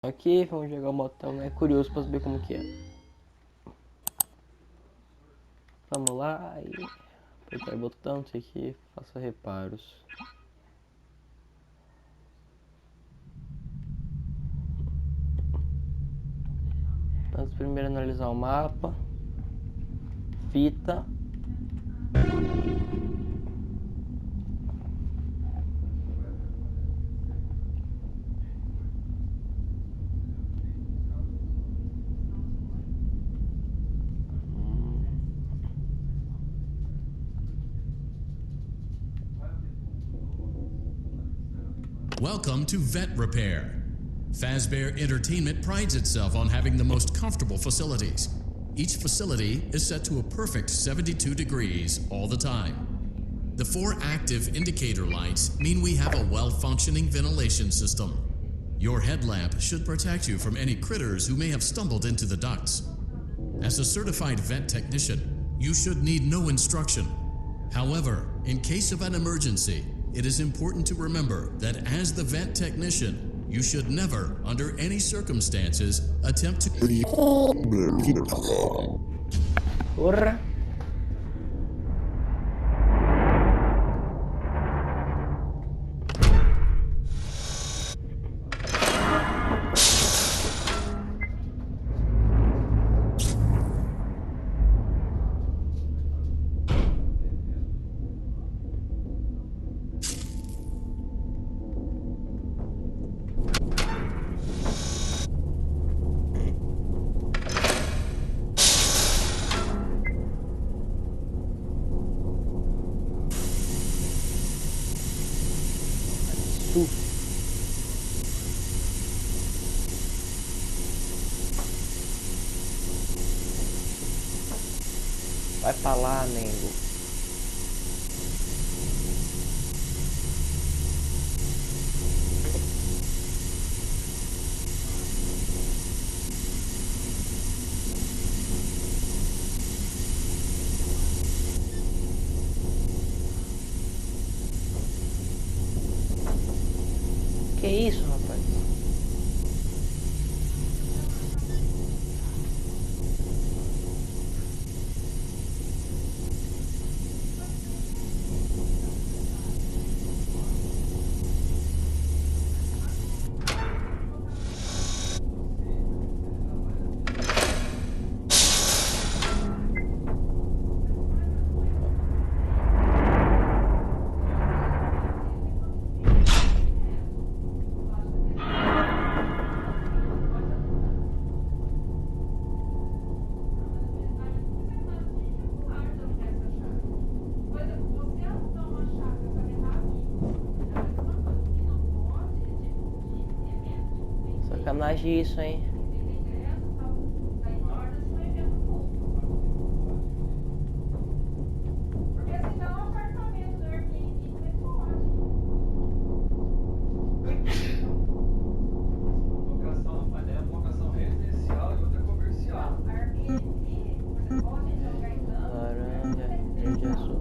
Aqui, vamos jogar o botão, né? Curioso pra saber como que é. Vamos lá e apertar o botão, isso aqui, faça reparos. Vamos primeiro analisar o mapa. Fita. Welcome to Vet Repair. Fazbear Entertainment prides itself on having the most comfortable facilities. Each facility is set to a perfect 72 degrees all the time. The 4 active indicator lights mean we have a well-functioning ventilation system. Your headlamp should protect you from any critters who may have stumbled into the ducts. As a certified vet technician, you should need no instruction. However, in case of an emergency, it is important to remember that as the vet technician, you should never, under any circumstances, attempt to... Porra! Vai pra lá, nego. Que isso, rapaz? Sacanagem isso, hein? Locação residencial e outra comercial. Laranja, verde azul.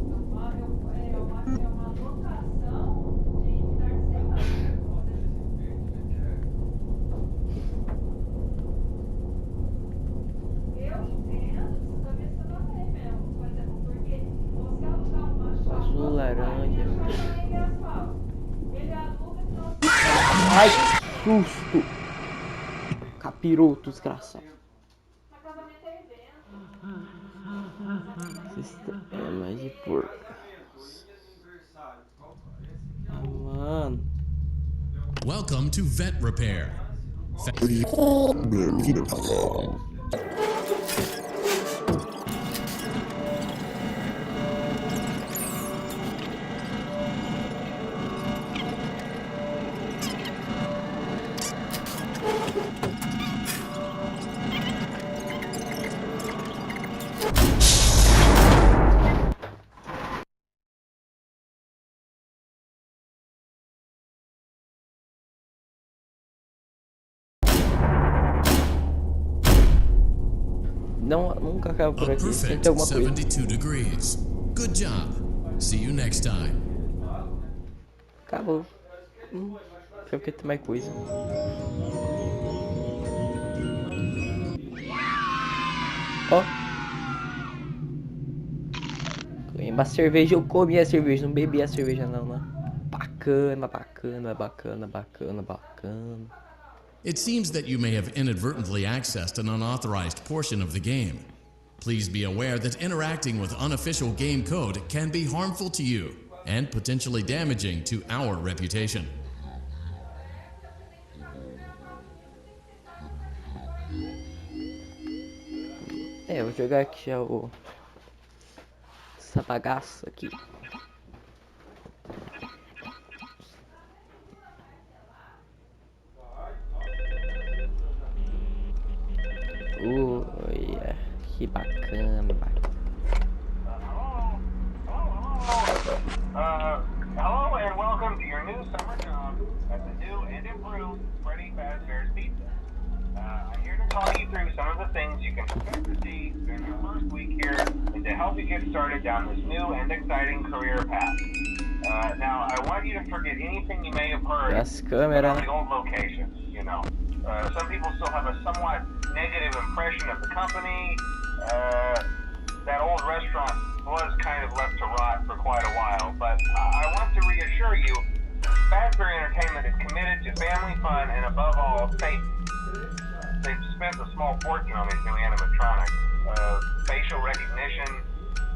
Azul, laranja. Ai, que susto! Capiroto, desgraçado. Sistema de porco. Ah, mano. Welcome to Vet Repair. Não, nunca acaba por A aqui, sem perfect ter alguma coisa. 72 degrees. Good job. See you next time. Acabou. Deixa eu ver que tem mais coisa. Ó. Ganhei uma cerveja, eu comi a cerveja, não bebi a cerveja não, né? Bacana, bacana, bacana, bacana, bacana. It seems that you may have inadvertently accessed an unauthorized portion of the game. Please be aware that interacting with unofficial game code can be harmful to you and potentially damaging to our reputation. É, eu vou jogar aqui já essa bagaça aqui. Olha, que bacana, bacana. Hello and welcome to your new summer job at the new and improved Freddy Fazbear's Pizza. I'm here to talk you through some of the things you can expect to see during your first week here and to help you get started down this new and exciting career path. Now, I want you to forget anything you may have heard As câmeras, about the old locations, you know. Some people still have a somewhat negative impression of the company. That old restaurant was kind of left to rot for quite a while, but I want to reassure you, Fazbear Entertainment is committed to family fun and above all, safety. They've spent a small fortune on these new animatronics. Facial recognition,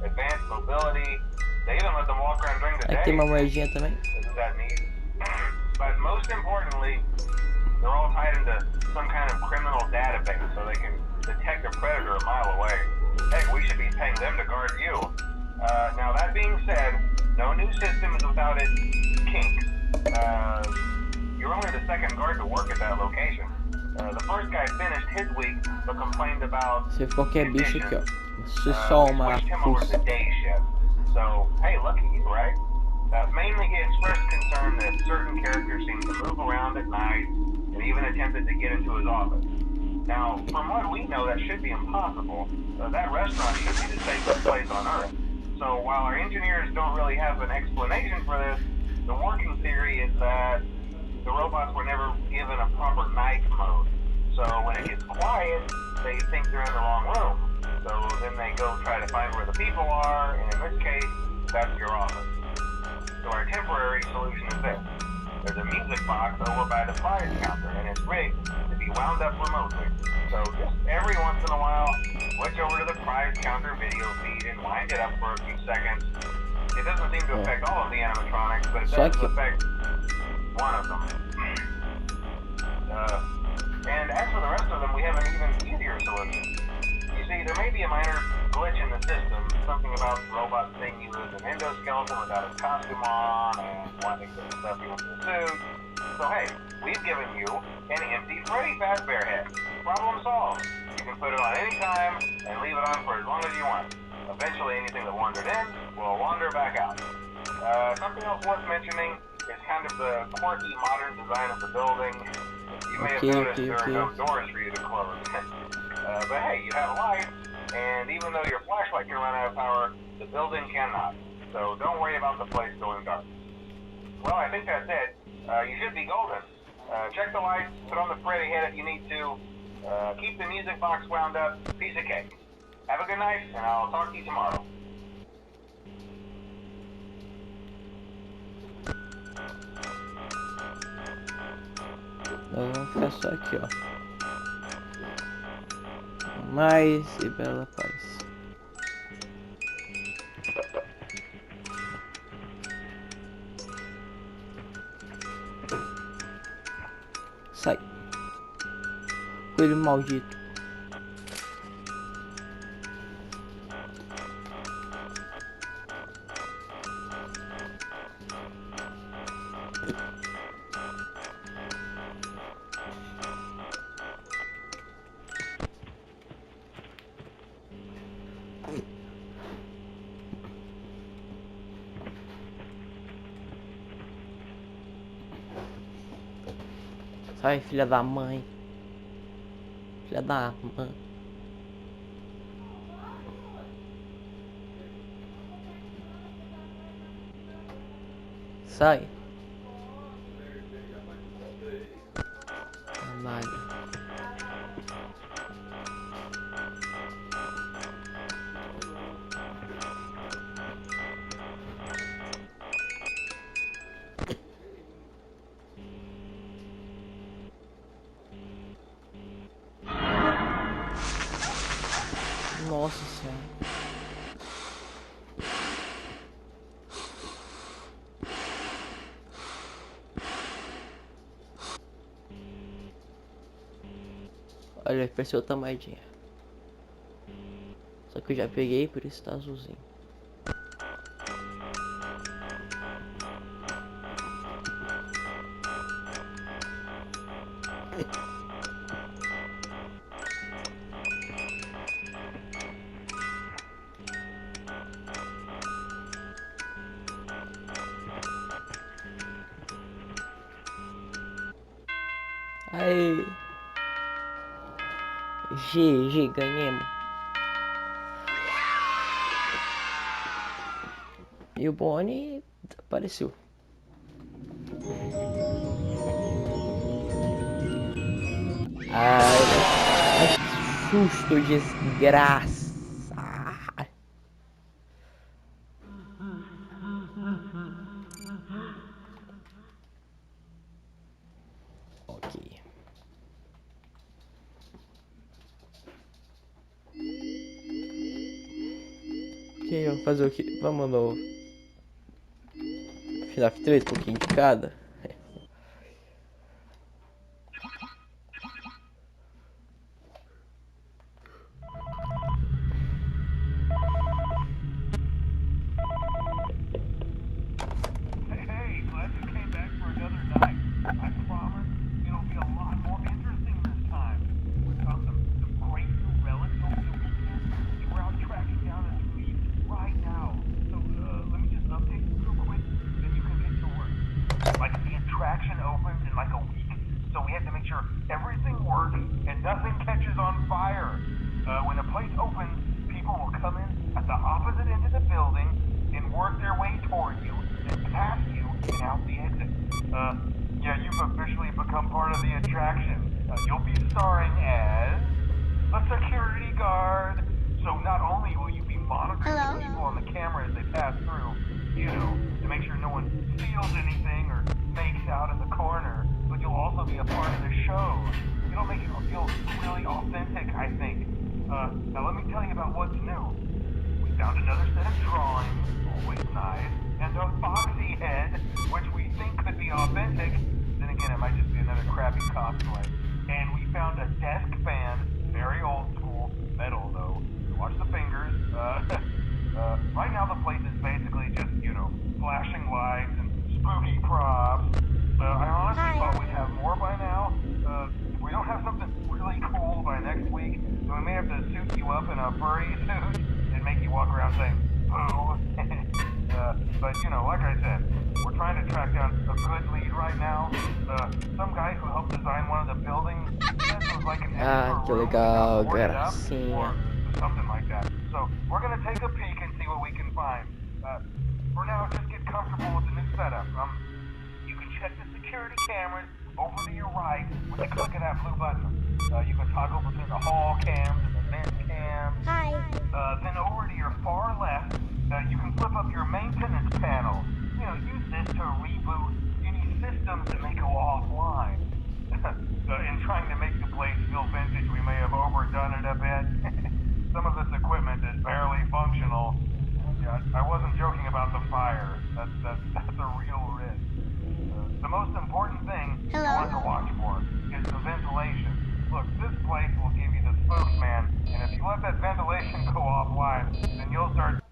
advanced mobility. They even let them walk around during the Aí day. tem uma moedinha também. Isn't that neat? But most importantly, they're all tied into some kind of criminal database so they can detect a predator a mile away. Heck, we should be paying them to guard you. Now that being said, no new system is without its kinks. You're only the second guard to work at that location. The first guy finished his week but complained about Se for qualquer bicho aqui, ó. Se we só uma switched him over to fuça. day shift. So, hey, lucky you, right? Mainly he expressed concern that certain characters seemed to move around at night and even attempted to get into his office. Now, from what we know, that should be impossible. That restaurant should be the safest place on Earth. So while our engineers don't really have an explanation for this, the working theory is that the robots were never given a proper night mode. So when it gets quiet, they think they're in the wrong room. So then they go try to find where the people are, and in this case, that's your office. So our temporary solution is this. There's a music box over by the prize counter, and it's rigged to be wound up remotely. So just every once in a while, switch over to the prize counter video feed and wind it up for a few seconds. It doesn't seem to affect all of the animatronics, but it does affect one of them. And as for the rest of them, we have an even easier solution. You see, there may be a minor glitch in the system, something about the robot seeing you as an endoskeleton without his costume on, and wanting to stuff you into a suit. So hey, we've given you an empty Freddy Fazbear head. Problem solved. You can put it on any time and leave it on for as long as you want. Eventually anything that wandered in will wander back out. Something else worth mentioning is kind of the quirky modern design of the building. You may have noticed there are no doors for you to close. But hey, you have lights, and even though your flashlight can run out of power, the building cannot. So don't worry about the place going dark. Well, I think that's it. You should be golden. Check the lights, put on the Freddy head if you need to. Keep the music box wound up. Piece of cake. Have a good night, and I'll talk to you tomorrow. Nós vamos ficar só aqui, ó. Mais e bela paz. Sai. Coelho maldito. Sai, filha da mãe. Filha da mãe. Sai. Canalha. Nossa senhora. Olha, apareceu outra moedinha. Só que eu já peguei, por isso tá azulzinho. Aí. GG, ganhamos. E o Bonnie desapareceu. Ai, que susto, desgraça. Ok. Ok, vamos fazer o que? Vamos no Fnaf 3, um pouquinho de cada. Hey, glad you came back for another night. I promise it'll be a lot more interesting this time. We found some great new relics over the weekend. We're out tracking down its lead right now. So let me just update you real quick, then you can get to work. Like the attraction opens in like a week, so we have to make sure everything works and nothing catches on fire. When the place opens, people will come in at the opposite end of the building and work their way toward you, then past you, and out the exit. Yeah, you've officially become part of the attraction. You'll be starring as a security guard. So not only will you be monitoring the people on the camera as they pass through, you know, to make sure no one steals anything or fakes out in the corner, but you'll also be a part of the show. It'll make you feel really authentic, I think. Now let me tell you about what's new. We found another set of drawings, always nice, and a foxy head, which we think could be authentic. Then again, it might just be another crappy cosplay. And we found a desk fan, very old school, metal though. So watch the fingers. Right now the place is basically just, you know, flashing lights and spooky props. I honestly thought we'd have more by now. If we don't have something really cool by next week, then we may have to suit you up in a furry suit and make you walk around saying, boo. But, you know, like I said, we're trying to track down a good lead right now. Some guy who helped design one of the buildings said it was like an extra Que room legal, that got boarded up, gracinha. or something like that. So we're going to take a peek and see what we can find. For now, just get comfortable with the new setup. You can check the security cameras over to your right with the click of that blue button. You can toggle between the hall cams and the vent cams. Then over to your far left, you can flip up your maintenance panel. You know, use this to reboot any systems that may go offline. In trying to make the place feel vintage, we may have overdone it a bit. Some of this equipment is barely functional. Yeah, I wasn't joking about the fire. That's a real risk. The most important thing you want to watch for is the ventilation. Look, this place will give you the spooks, man. And if you let that ventilation go offline, then you'll start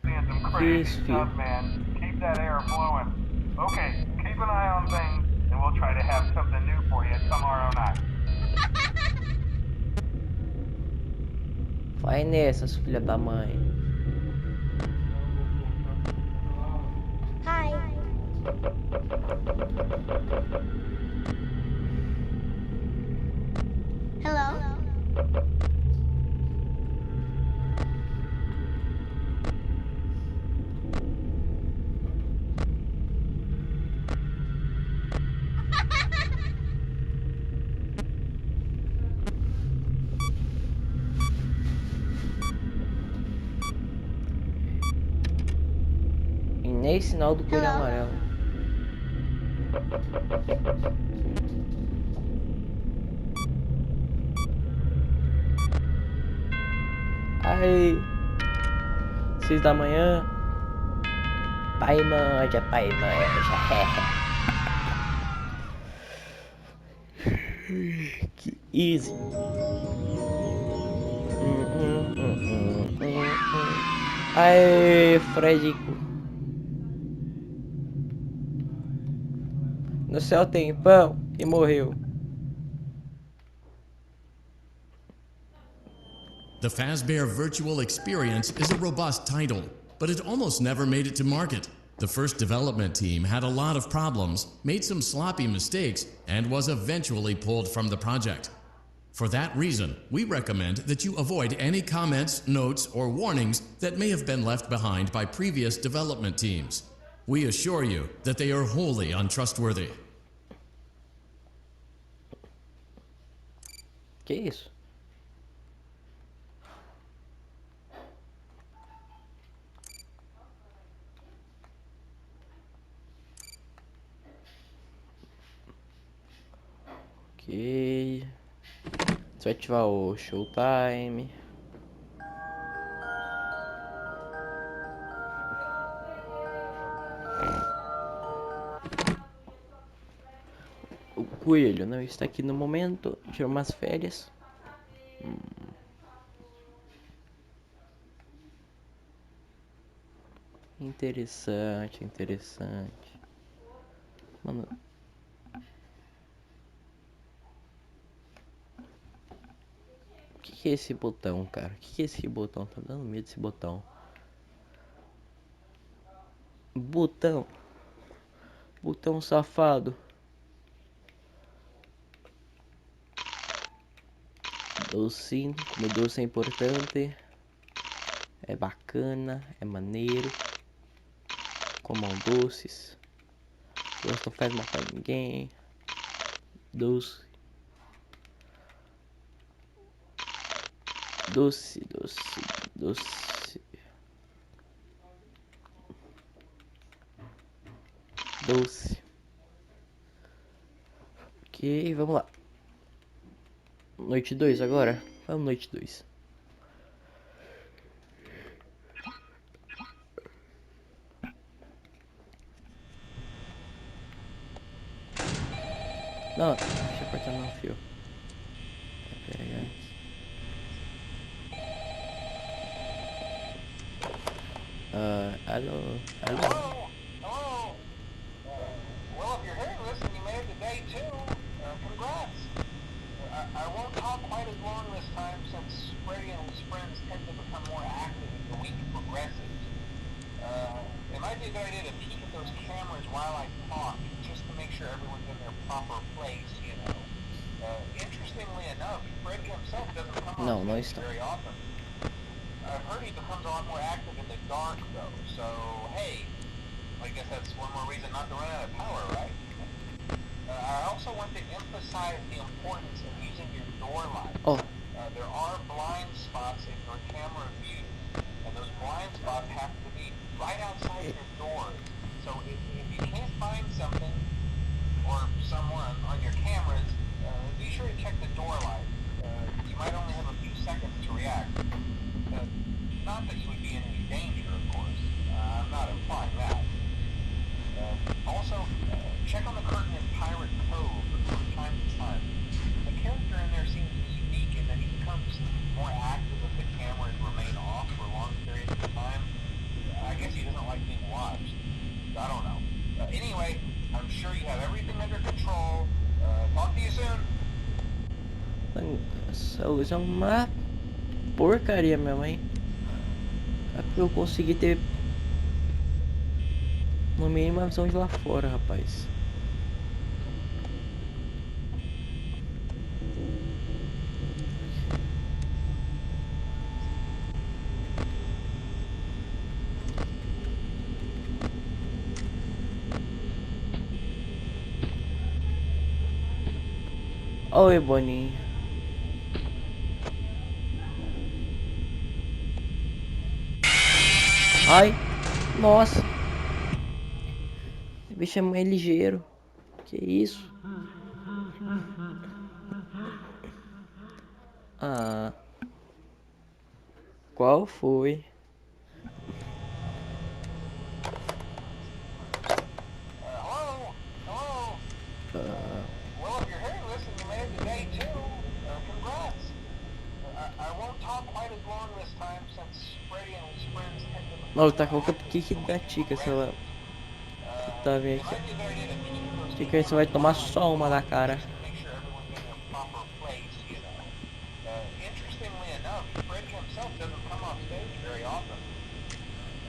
seeing some crazy stuff, man. Keep that air flowing. Okay, keep an eye on things, and we'll try to have something new for you tomorrow night. Vai nessas, filha da mãe. E nem sinal do coelho amarelo. Ai. 6 da manhã. Pai manja, pai manja. Que easy. Aê, Fredico. No céu tem pão e morreu. The Fazbear Virtual Experience is a robust title, but it almost never made it to market. The first development team had a lot of problems, made some sloppy mistakes, and was eventually pulled from the project. For that reason, we recommend that you avoid any comments, notes, or warnings that may have been left behind by previous development teams. We assure you that they are wholly untrustworthy. Que isso? Ok. Você vai ativar o Showtime. O coelho não está aqui no momento. Tirou umas férias. Interessante, interessante. Mano. O que é esse botão, cara? O que é esse botão? Tá dando medo desse botão. Botão. Botão safado. Docinho. Comer doce é importante. É bacana. É maneiro. Comam doces. Doce não faz mal pra ninguém. Doce. Doce, doce, doce. Doce. Ok, vamos lá. Noite 2 agora? Vamos noite 2. Não, deixa eu cortar no fio. Alô, alô. Hello? Well, if you're hearing this and you made it to day 2, congrats. I won't talk quite as long this time since Freddy and his friends tend to become more active as the week progresses. It might be a good idea to peek at those cameras while I talk, just to make sure everyone's in their proper place, you know. Interestingly enough, Freddy himself doesn't come on very often. I've heard he becomes a lot more active in the dark, though, so, hey, I guess that's one more reason not to run out of power, right? I also want to emphasize the importance of using your door lights. Oh. There are blind spots in your camera view, and those blind spots have to be right outside your doors. So if you can't find something or someone on your cameras, be sure to check the door light. You might only have a few seconds to react. Not that you would be in any danger, of course. I'm not implying that. Also, check on the curtain in Pirate Cove from time to time. The character in there seems to be unique in that he becomes more active if the cameras remain off for long periods of time. I guess he doesn't like being watched. I don't know. Anyway, I'm sure you have everything under control. Talk to you soon. Essa luz é uma porcaria mesmo, hein? É porque eu consegui ter no mínimo a visão de lá fora, rapaz. Oi, Boninho. Ai, nossa. Esse bicho é mais ligeiro. Que isso? Ah. Qual foi? Hello? Hello? Well, if you're hearing this and you made it to day 2, congrats. I won't talk quite as long this time since Freddy and his friends tend to... Não, tá com o que da tica, sei lá. Tá vendo aqui? Fica aí, você vai tomar só uma na cara. Interestingly enough, Freddy himself doesn't come off stage very often.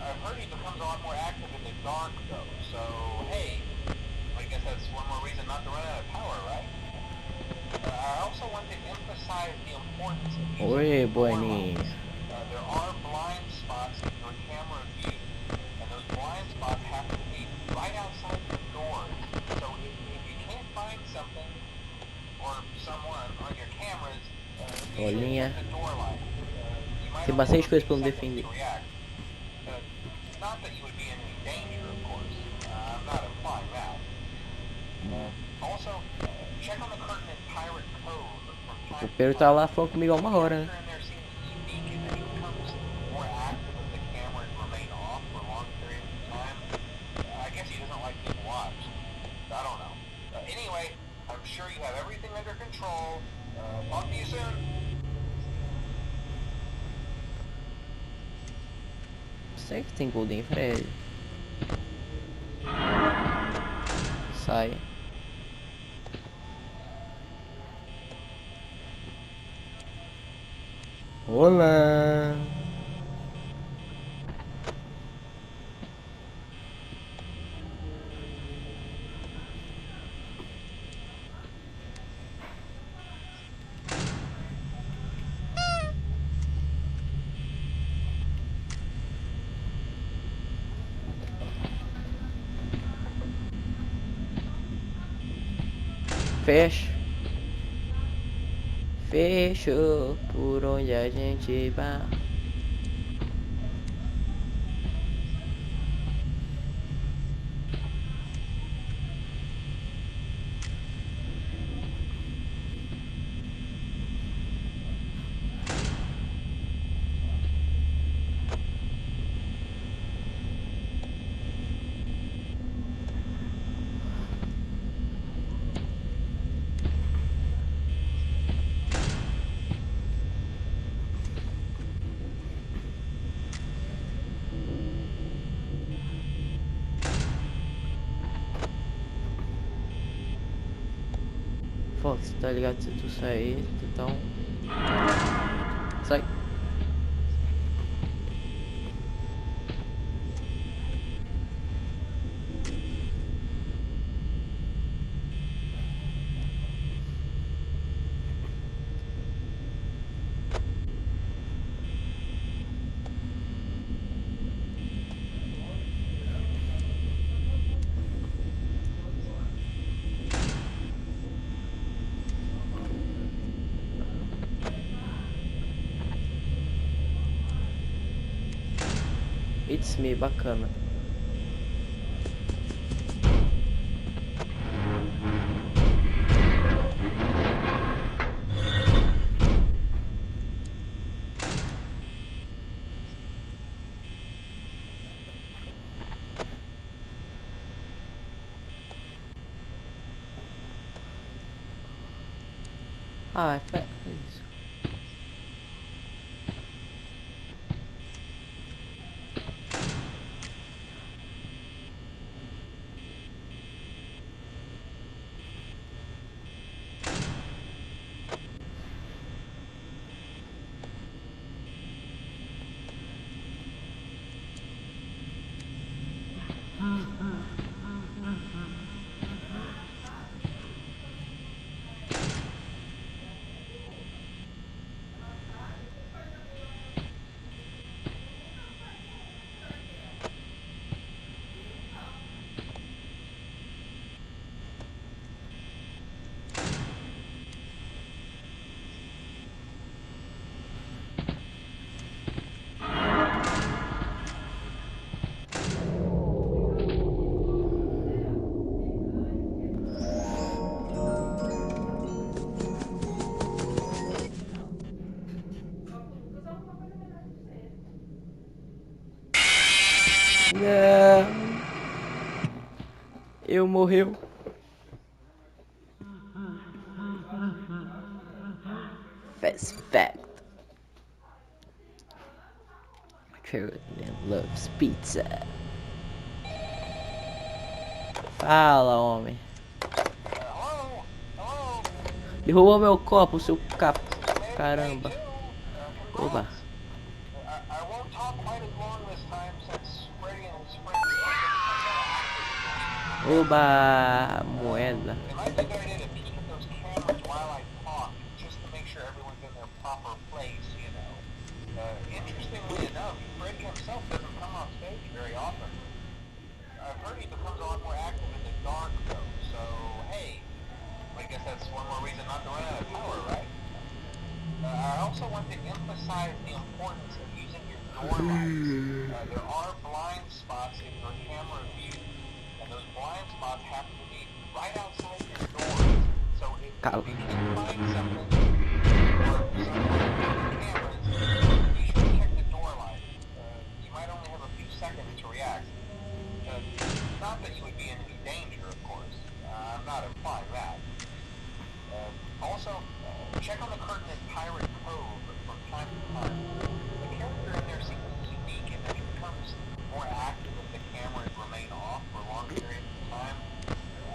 I've heard he becomes a lot more active in the dark, though. So, hey, I guess that's one more reason not to run out of power, right? I also want to emphasize the importance of using Oi, door Boninho. lights. There are blind spots in your camera view, and those blind spots have to be right outside your doors. So if you can't find something or someone on your cameras, Bolinha. the door light. Tem bastante coisa pra me defender. Not that you would be in any danger, of course. I'm not implying that. Also, check on the curtain in pirate code from time O to Pedro tá lá falando comigo há uma hora, né? in there seems unique and it becomes more active if the cameras remain off for long periods of time. I guess he doesn't like being watched. I don't know. Anyway, I'm sure you have everything under control. Talk to you soon. Sei que tem Golden Freddy. Sai. Olá. Fecha. Fechou por onde a gente vai. Fox, tá ligado? Se tu sair, então. Sai. It's me, bacana. Ah, é isso. Eu morreu. Fast fact. Carolyn loves pizza. Fala, homem. Derrubou meu copo, seu caramba. Oba. Oba, moeda. Interestingly enough, Freddie himself doesn't come on stage very often. I've heard he becomes a lot more active in the dark, though. So, hey, I guess that's one more reason not to run out of power, right? I also want to emphasize the importance of using your door lights. There are blind spots in your camera view, and those blind spots happen to be right outside your doors. So if you can find something or someone in your cameras, be sure to check the door light. You might only have a few seconds to react. Not that you would be in any danger, of course. I'm not implying that. Also, check on the curtain in Pirate Cove from time to time. The character in there seems unique in that he becomes more active if the cameras remain off for long periods of time.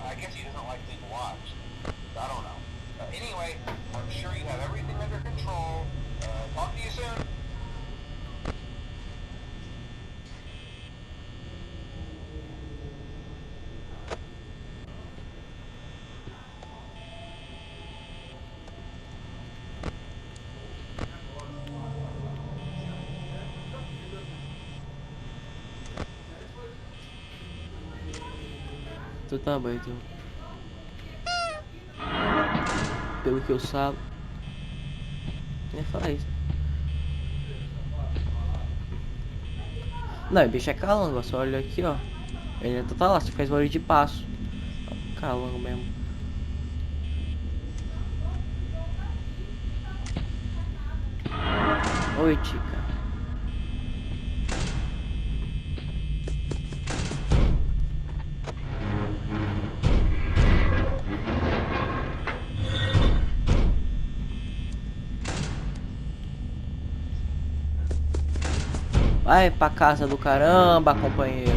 I guess he doesn't like being watched. I don't know. Anyway, I'm sure you have everything under control. Talk to you soon. Então tá bom, então. Pelo que eu sabo. Nem falar isso. Não, o bicho é calango, só olha aqui, ó. Ele ainda tá lá, você faz barulho de passo. Calango mesmo. Oi, Tica. Vai pra casa do caramba, companheiro.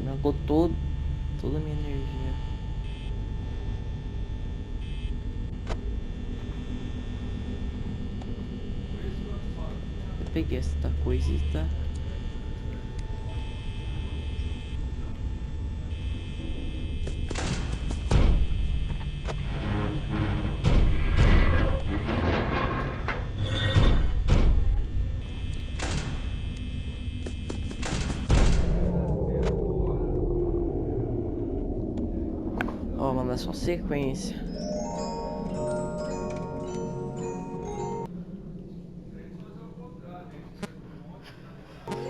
Jogou toda a minha energia. Eu peguei esta coisita. Ó, mano, é só sequência.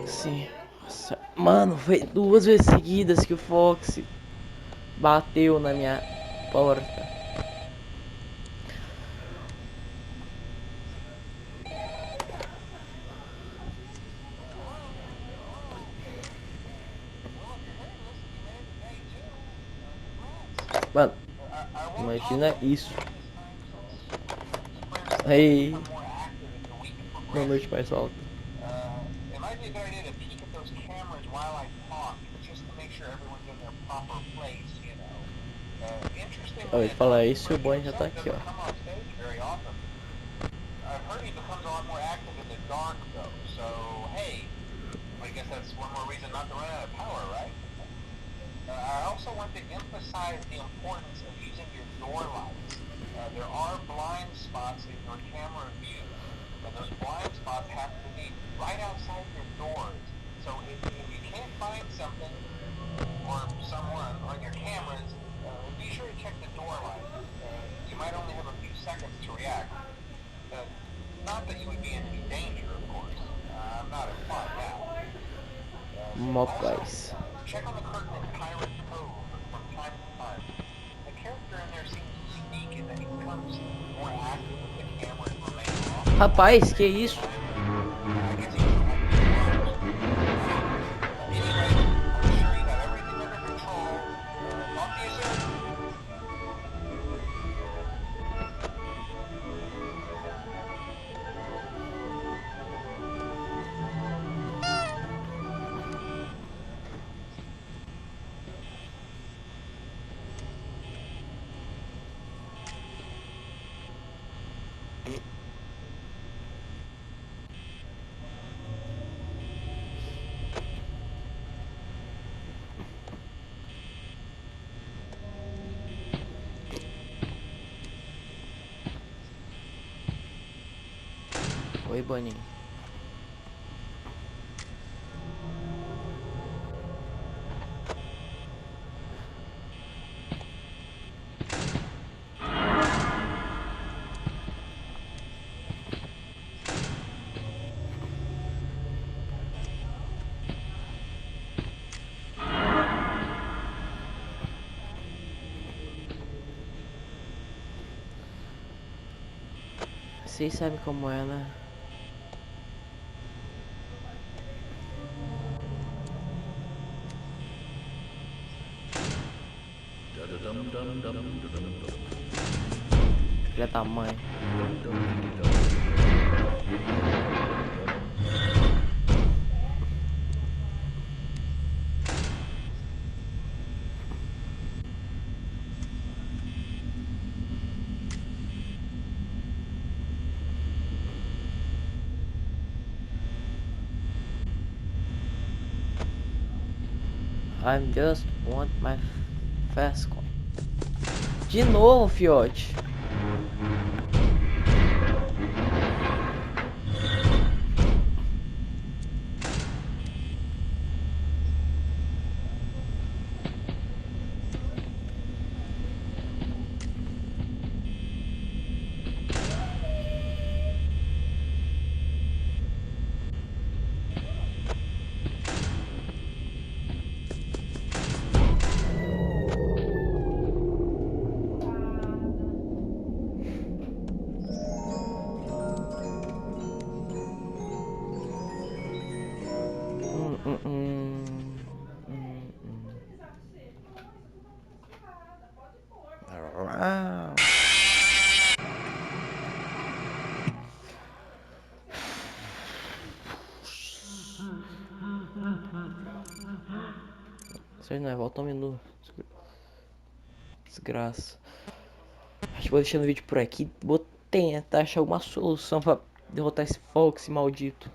Sim. Nossa. Mano, foi 2 vezes seguidas que o Fox bateu na minha porta. Mano, imagina isso. Aí, uma noite mais alta. Ó, ele fala isso e o Bonnie já tá aqui, ó. I also want to emphasize the importance of using your door lights. There are blind spots in your camera view, and those blind spots happen to be right outside your doors. So if you can't find something or someone on your cameras, be sure to check the door light. You might only have a few seconds to react. Not that you would be in any danger, of course. I'm not implying that. Mó paz. Check on the curtain in Pirate Cove from time to time. Rapaz, que isso? Oi, Boninho. Vocês sabem como é, né? Filha da mãe. I just want my fast call. De novo, fiote. Vocês não é, volta um minuto. Desgraça. Acho que vou deixando o vídeo por aqui. Vou tentar achar alguma solução pra derrotar esse Fox maldito.